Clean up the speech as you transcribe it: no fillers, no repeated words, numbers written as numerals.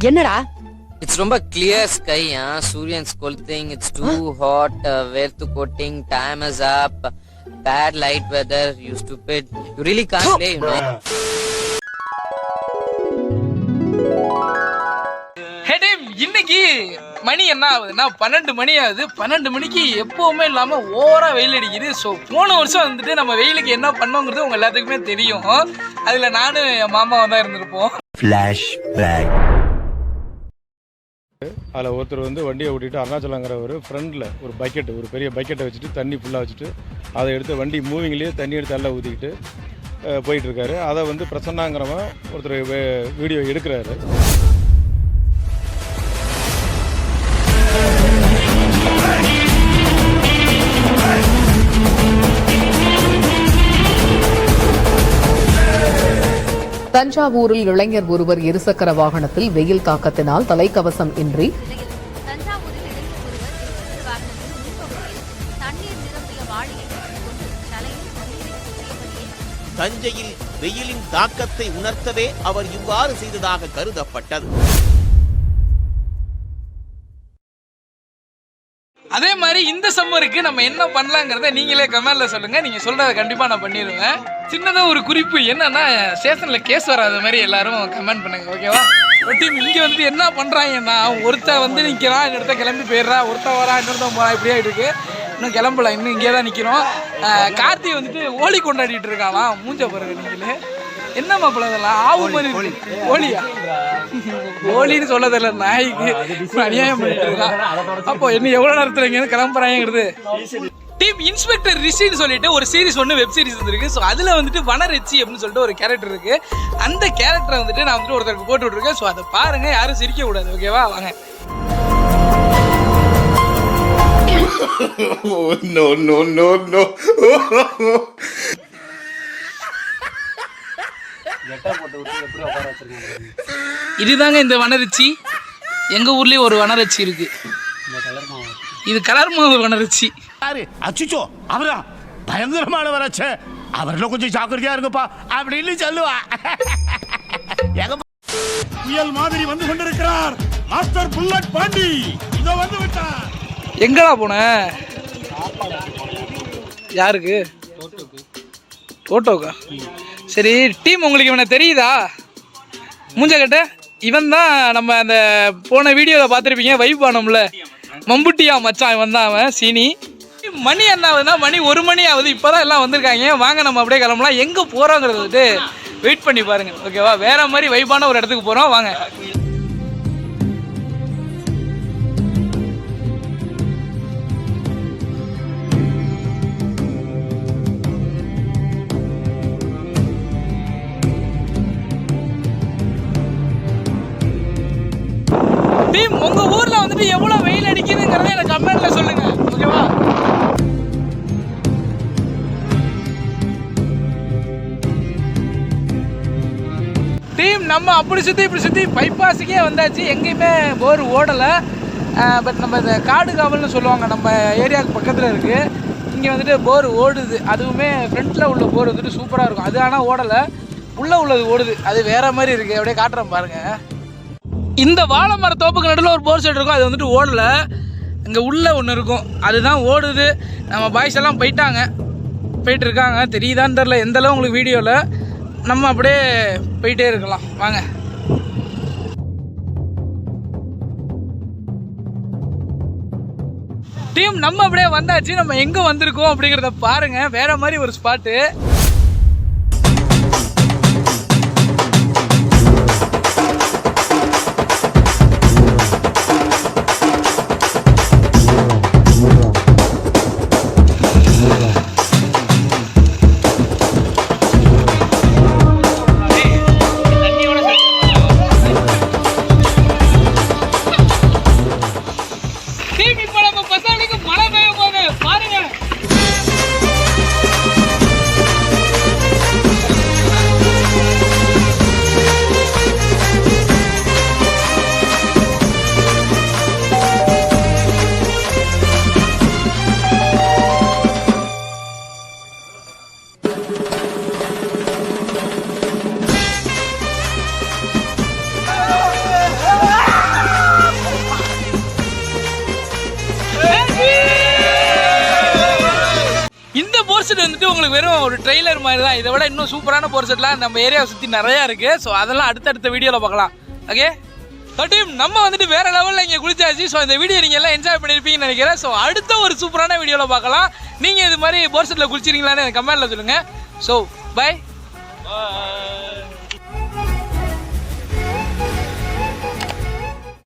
என்னடா? It's ரொம்ப clear sky, Suryan's colthing, it's too hot, வேர்த்து coating, time is up, bad light weather, you stupid, you really can't play, you know. Hey team, இன்னைக்கு மணி என்ன ஆகுதுன்னா 12 மணி ஆகுது. 12 மணிக்கு எப்பவுமே இல்லாம ஓவரா வெயில் அடிக்குது. ஸோ போன வருஷம் வந்துட்டு நம்ம வெயிலுக்கு என்ன பண்ணோங்கிறது உங்க எல்லாத்துக்குமே தெரியும். அதுல நானும் என் மாமாவும் தான் இருந்திருப்போம். அதில் ஒருத்தர் வந்து வண்டியை ஓட்டிட்டு அருணாச்சலங்கிறவர் ஃப்ரண்டில் ஒரு பக்கெட்டு, ஒரு பெரிய பக்கெட்டை வச்சுட்டு தண்ணி ஃபுல்லாக வச்சுட்டு அதை எடுத்து வண்டி மூவிங்லேயே தண்ணி எடுத்து எல்லாம் ஊற்றிக்கிட்டு போயிட்டுருக்காரு. அதை வந்து பிரசன்னாங்கிறவன் ஒருத்தர் வீடியோ எடுக்கிறாரு. தஞ்சாவூரில் இளைஞர் ஒருவர் இருசக்கர வாகனத்தில் வெயில் தாக்கத்தினால் தலைக்கவசம் இன்றி தஞ்சையில் வெயிலின் தாக்கத்தை உணர்த்தவே அவர் இவ்வாறு செய்ததாக கருதப்பட்டது. அதே மாதிரி இந்த சம்மருக்கு நம்ம என்ன பண்ணலாங்கிறத நீங்களே கமெண்ட்ல சொல்லுங்க. நீங்க சொல்றதை கண்டிப்பா நான் பண்ணிடுவேன். சின்னதா ஒரு குறிப்பு என்னன்னா, ஸ்டேஷன்ல கேஸ் வராத மாதிரி எல்லாரும் கமெண்ட் பண்ணுங்க, ஓகேவா? டீம் இங்க வந்துட்டு என்ன பண்றாங்கன்னா, ஒருத்த வந்து நிக்கிறான், இன்னொருத்த கிளம்பி போயிடுறா, ஒருத்த வரா, இன்னொருத்த போறா, இப்படியே இருக்கு. இன்னும் கிளம்பல, இன்னும் இங்கே தான் நிக்கிறோம். கார்த்தி வந்துட்டு ஓலி கொண்டாடிட்டு இருக்காளாம். மூஞ்ச பாருங்க நீங்களே. என்ன மாப்பிள்ள இதெல்லாம் ஆவு மாதிரி இருக்கு. ஓலியா? ஓலின்னு சொல்லதில்ல, நாய்க்கு அநியாயம் பண்ணிட்டு இருக்கான். அப்போ என்ன எவ்வளவு நேரத்துல இங்க கிளம்புறாங்கிறது. டீம் இன்ஸ்பெக்டர் ரிஷின்னு சொல்லிட்டு ஒரு சீரிஸ் ஒன்று வெப் சீரிஸ் வந்துருக்கு. ஸோ அதில் வந்துட்டு வனரெச்சி அப்படின்னு சொல்லிட்டு ஒரு கேரக்டர் இருக்கு. அந்த கேரக்டரை வந்துட்டு நான் வந்துட்டு ஒருத்தருக்கு போட்டு விட்டுருக்கேன். ஸோ அதை பாருங்க, யாரும் சிரிக்க கூடாது, ஓகேவா? வாங்க. No, no, no, no. இதுதாங்க இந்த வனரிச்சி. எங்க ஊர்லயே ஒரு வனரிச்சி இருக்கு. இது கலர் மாவு வனரிச்சி. அச்சுச்சோ, அவரா பயங்கரமான வராச்சே, அவர்ல கொஞ்சம் ஜாக்கிரதையா இருங்கப்பா அப்படின்னு சொல்லுவா. புயல் மாதிரி வந்து கொண்டிருக்கிறார் மாஸ்டர் புல்லட் பாண்டி. இதோ வந்து விட்டார். எங்கடா போன? யாருக்கு? டோட்டோக்கா? சரி டீம், உங்களுக்கு இவனை தெரியுதா? மூஞ்ச கட்ட. இவன் தான் நம்ம அந்த போன வீடியோவில் பார்த்துருப்பீங்க, வைப் ஆனோம்ல, மம்புட்டியா மச்சான். இவன் தான் அவன், சீனி. மணி என்ன ஆகுதுன்னா, மணி 1 மணி ஆகுது. இப்போதான் எல்லாம் வந்திருக்காங்க. வாங்க நம்ம அப்படியே கிளம்பலாம். எங்கே போகிறோங்கிறது வந்துட்டு வெயிட் பண்ணி பாருங்க, ஓகேவா? வேற மாதிரி வைப்பான ஒரு இடத்துக்கு போகிறோம், வாங்க. டீம், உங்க ஊர்ல வந்துட்டு எவ்வளவு வெயில் அடிக்குதுங்கிறத எனக்கு கமெண்ட்ல சொல்லுங்க, ஓகேவா? டீம், நம்ம அப்படி சுத்தி இப்படி சுத்தி பைபாஸுக்கே வந்தாச்சு. எங்கேயுமே போர் ஓடலை. பட் நம்ம இந்த காடு காவல்னு சொல்லுவாங்க, நம்ம ஏரியாவுக்கு பக்கத்தில் இருக்குது. இங்கே வந்துட்டு போர் ஓடுது. அதுவுமே ஃப்ரண்ட்டில் உள்ள போர் வந்துட்டு சூப்பராக இருக்கும். அது ஆனால் ஓடலை, உள்ளே உள்ளது ஓடுது. அது வேறு மாதிரி இருக்குது. அப்படியே காட்டுறேன் பாருங்கள். இந்த வாழை மர தோப்புக்கு நடுவில் ஒரு போர் செட் இருக்கும். அது வந்துட்டு ஓடலை. இங்கே உள்ளே ஒன்று இருக்கும், அதுதான் ஓடுது. நம்ம பாய்ஸ் எல்லாம் போயிட்டு இருக்காங்க. தெரியுதான்னு தெரில எந்தளவு உங்களுக்கு வீடியோவில். நம்ம அப்படியே போயிட்டே இருக்கலாம், வாங்க. டீம், நம்ம அப்படியே வந்தாச்சு. நம்ம எங்கே வந்திருக்கோம் அப்படிங்கிறத பாருங்கள். வேற மாதிரி ஒரு ஸ்பாட்டு. போர்செட் வந்துட்டு உங்களுக்கு வெறும் ஒரு ட்ரெய்லர் மாதிரி தான். இதை விட இன்னும் சூப்பரான போர்செட்லாம் நம்ம ஏரியாவை சுற்றி நிறையா இருக்குது. ஸோ அதெல்லாம் அடுத்தடுத்த வீடியோவில் பார்க்கலாம். ஓகே டீம், நம்ம வந்துட்டு வேற லெவலில் இங்கே குளிச்சாச்சு. ஸோ இந்த வீடியோ நீங்கள் எல்லாம் என்ஜாய் பண்ணியிருப்பீங்கன்னு நினைக்கிறேன். ஸோ அடுத்த ஒரு சூப்பரான வீடியோவில் பார்க்கலாம். நீங்கள் இது மாதிரி போர்செட்டில் குளிச்சிருக்கீங்களான்னு கமெண்ட்டில் சொல்லுங்கள். So by.